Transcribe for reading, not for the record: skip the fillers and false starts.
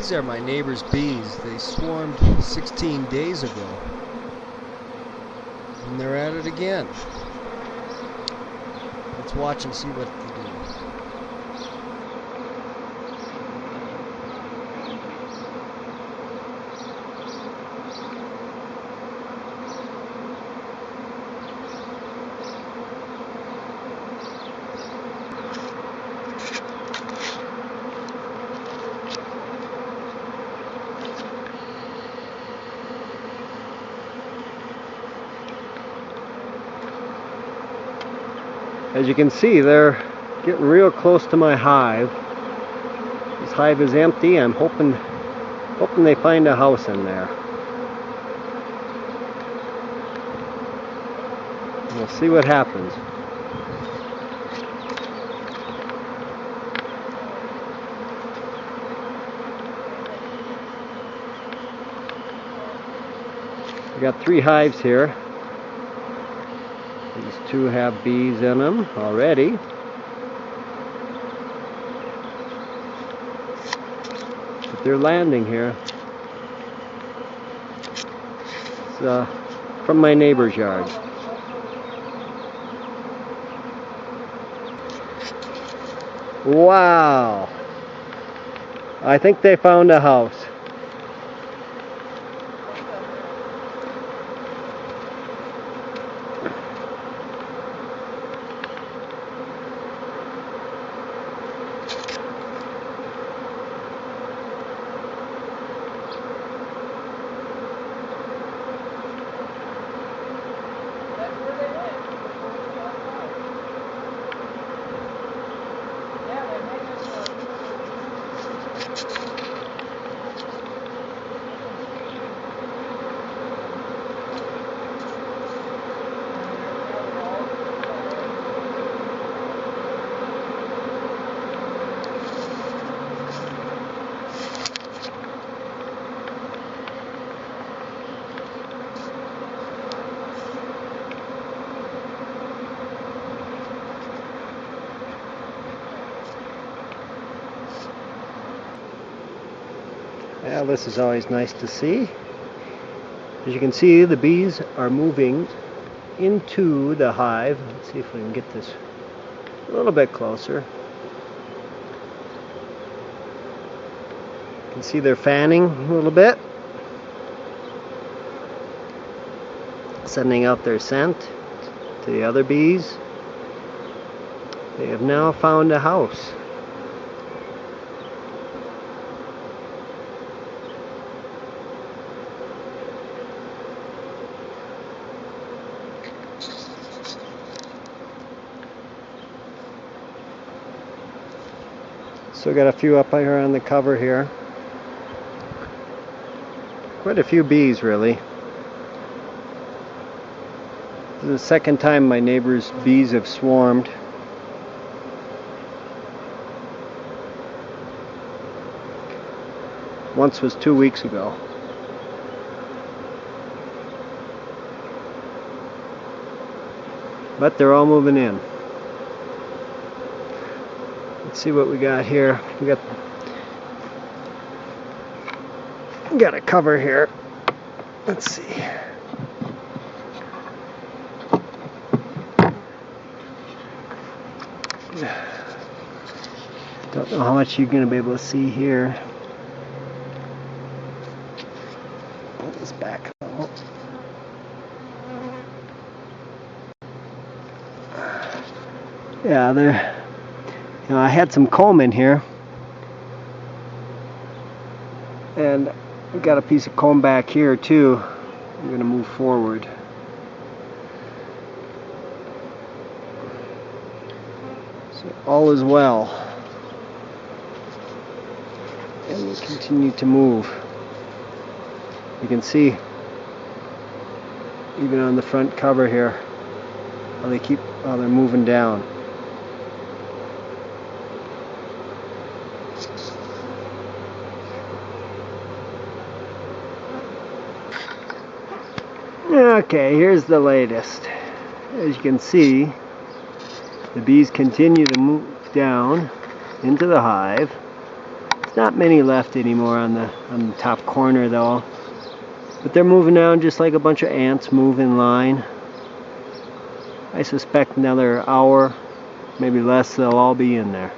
These are my neighbor's bees. They swarmed 16 days ago. And they're at it again. Let's watch and see what they do. As you can see, they're getting real close to my hive. This hive is empty. I'm hoping they find a house in there. We'll see what happens. We got 3 hives here. These 2 have bees in them already. But they're landing here. It's from my neighbor's yard. Wow! I think they found a house. Well, this is always nice to see. As you can see, the bees are moving into the hive. Let's see if we can get this a little bit closer. You can see they're fanning a little bit, sending out their scent to the other bees. They have now found a house. Still got a few up here on the cover here. Quite a few bees, really. This is the second time my neighbor's bees have swarmed. Once was 2 weeks ago. But they're all moving in. Let's see what we got here. We got a cover here. Let's see. Don't know how much you're going to be able to see here. Pull this back a little. Yeah, they're. You know, I had some comb in here, and I've got a piece of comb back here too. I'm going to move forward. So all is well, and we continue to move. You can see, even on the front cover here, how they're moving down. Okay, here's the latest. As you can see, the bees continue to move down into the hive. Not many left anymore on the top corner though. But they're moving down just like a bunch of ants move in line. I suspect another hour, maybe less, they'll all be in there.